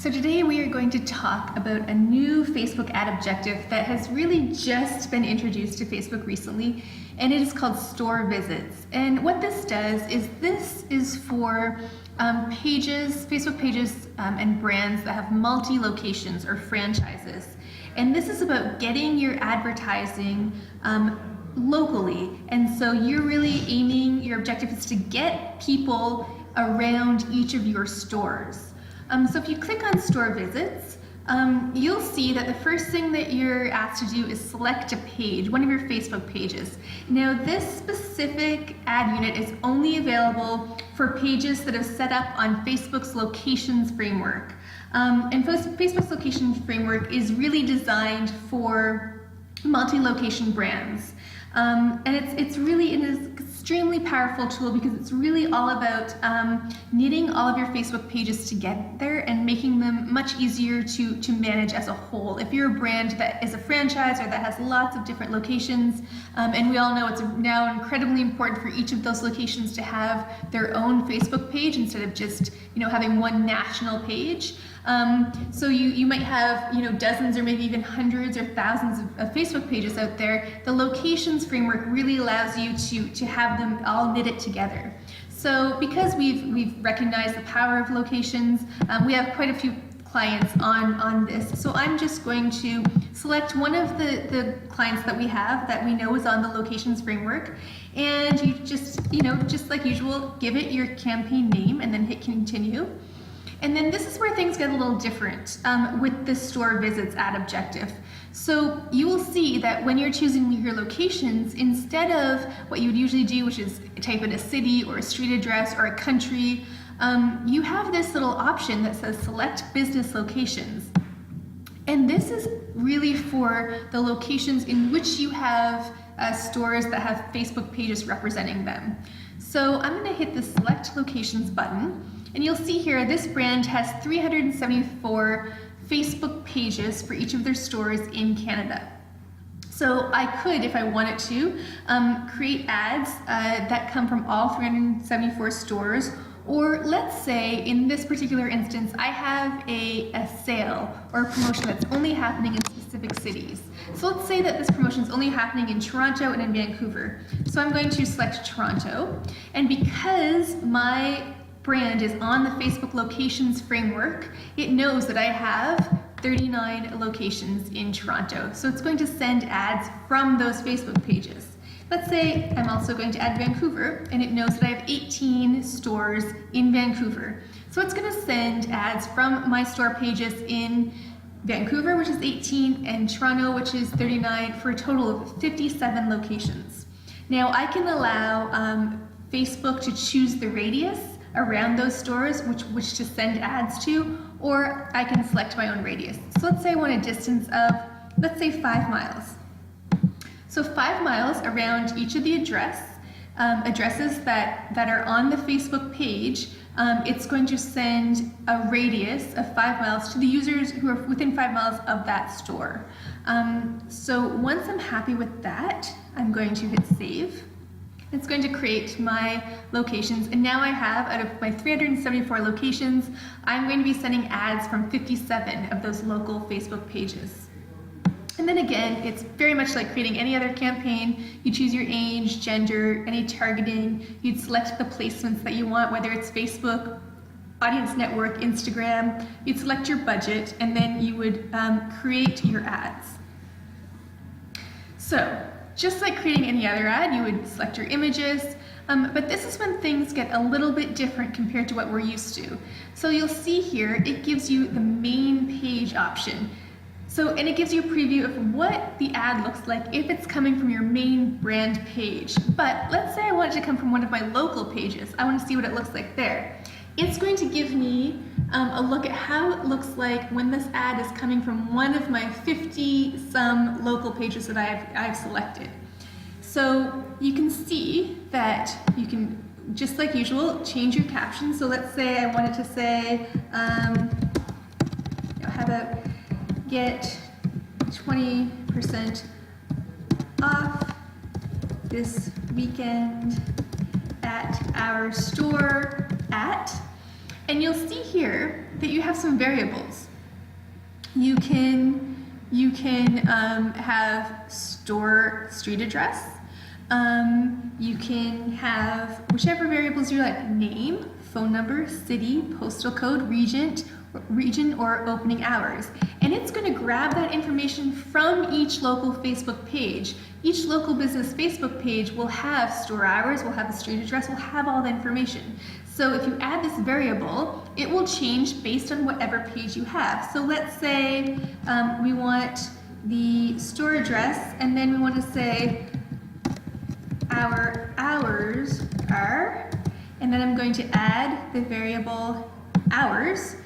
So today we are going to talk about a new Facebook ad objective that has really just been introduced to Facebook recently, and it is called store visits. And what this does is for pages, Facebook pages and brands that have multi-locations or franchises. And this is about getting your advertising locally. And so you're really aiming, your objective is to get people around each of your stores. So if you click on store visits, you'll see that the first thing that you're asked to do is select a page, one of your Facebook pages. Now this specific ad unit is only available for pages that are set up on Facebook's locations framework. And Facebook's location framework is really designed for multi-location brands. And it's really an extremely powerful tool because it's really all about knitting all of your Facebook pages together and making them much easier to manage as a whole. If you're a brand that is a franchise or that has lots of different locations, and we all know it's now incredibly important for each of those locations to have their own Facebook page instead of just having one national page. So you might have dozens or maybe even hundreds or thousands of Facebook pages out there. The locations framework really allows you to have them all knitted together. So because we've recognized the power of locations, we have quite a few clients on this. So I'm just going to select one of the clients that we have that we know is on the locations framework, and you just like usual, give it your campaign name and then hit continue. And then this is where things get a little different with the store visits ad objective. So you will see that when you're choosing your locations, instead of what you would usually do, which is type in a city or a street address or a country, you have this little option that says select business locations. And this is really for the locations in which you have stores that have Facebook pages representing them. So I'm going to hit the select locations button. And you'll see here, this brand has 374 Facebook pages for each of their stores in Canada. So I could, if I wanted to, create ads that come from all 374 stores. Or let's say, in this particular instance, I have a sale or a promotion that's only happening in specific cities. So let's say that this promotion is only happening in Toronto and in Vancouver. So I'm going to select Toronto. And because my brand is on the Facebook locations framework, it knows that I have 39 locations in Toronto. So it's going to send ads from those Facebook pages. Let's say I'm also going to add Vancouver, and it knows that I have 18 stores in Vancouver. So it's going to send ads from my store pages in Vancouver, which is 18, and Toronto, which is 39, for a total of 57 locations. Now I can allow Facebook to choose the radius around those stores which to send ads to, or I can select my own radius. So let's say I want a distance of, let's say 5 miles. So 5 miles around each of the addresses that are on the Facebook page, it's going to send a radius of 5 miles to the users who are within 5 miles of that store. So once I'm happy with that, I'm going to hit save. It's going to create my locations, and now I have, out of my 374 locations, I'm going to be sending ads from 57 of those local Facebook pages. And then again, it's very much like creating any other campaign. You choose your age, gender, any targeting, you'd select the placements that you want, whether it's Facebook, Audience Network, Instagram, you'd select your budget, and then you would create your ads. So, just like creating any other ad, you would select your images, but this is when things get a little bit different compared to what we're used to. So you'll see here, it gives you the main page option. And it gives you a preview of what the ad looks like if it's coming from your main brand page. But let's say I want it to come from one of my local pages. I want to see what it looks like there. It's going to give me a look at how it looks like when this ad is coming from one of my 50-some local pages that I've selected. So you can see that you can, just like usual, change your caption. So let's say I wanted to say, how about get 20% off this weekend at our store at, and you'll see here that you have some variables. You can have store street address. You can have whichever variables you like: name, phone number, city, postal code, region, or opening hours. And it's going to grab that information from each local Facebook page. Each local business Facebook page will have store hours, will have a street address, will have all the information. So if you add this variable, it will change based on whatever page you have. So let's say we want the store address, and then we want to say our hours are, and then I'm going to add the variable hours.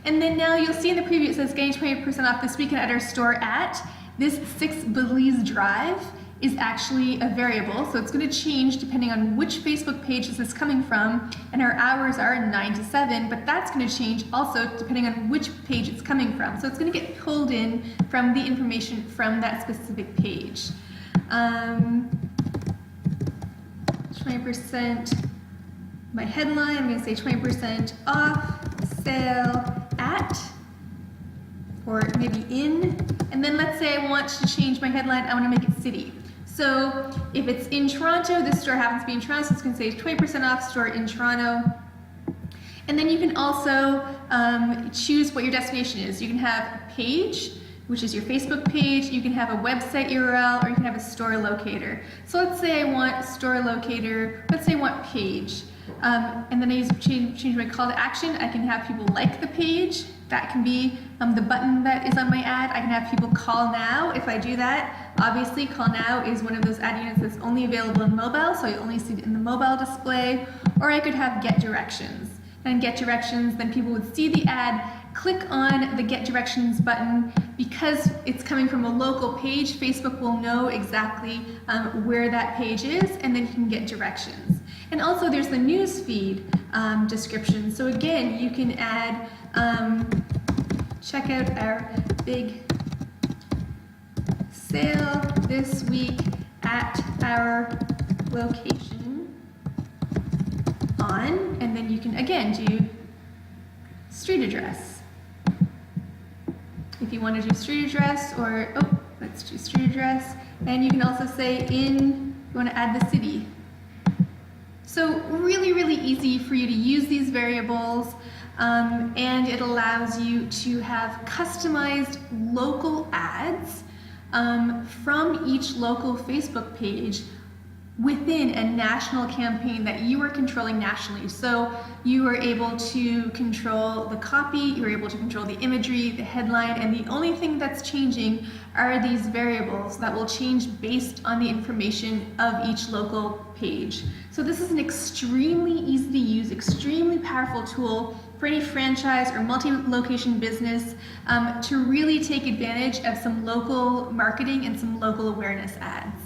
And then now you'll see in the preview it says getting 20% off this weekend at our store at. This 6 Belize Drive is actually a variable, so it's going to change depending on which Facebook page this is coming from, and our hours are 9 to 7, but that's going to change also depending on which page it's coming from. So it's going to get pulled in from the information from that specific page. 20%, my headline, I'm going to say 20% off, sale at, or maybe in, and then let's say I want to change my headline, I want to make it city. So if it's in Toronto, this store happens to be in Toronto, so it's going to say 20% off, store in Toronto. And then you can also choose what your destination is. You can have a page, which is your Facebook page, you can have a website URL, or you can have a store locator. So let's say I want store locator, let's say I want page. And then I change my call to action. I can have people like the page. That can be the button that is on my ad. I can have people call now if I do that. Obviously, call now is one of those ad units that's only available in mobile, so I only see it in the mobile display. Or I could have get directions. And get directions, then people would see the ad, click on the get directions button. Because it's coming from a local page, Facebook will know exactly where that page is, and then you can get directions. And also there's the newsfeed description. So again, you can add, check out our big sale this week at our location on, and then you can again do street address. If you want to do street address, or, oh, let's do street address, and you can also say you want to add the city. So really, really easy for you to use these variables, and it allows you to have customized local ads from each local Facebook page within a national campaign that you are controlling nationally. So you are able to control the copy, you're able to control the imagery, the headline, and the only thing that's changing are these variables that will change based on the information of each local page. So this is an extremely easy to use, extremely powerful tool for any franchise or multi-location business to really take advantage of some local marketing and some local awareness ads.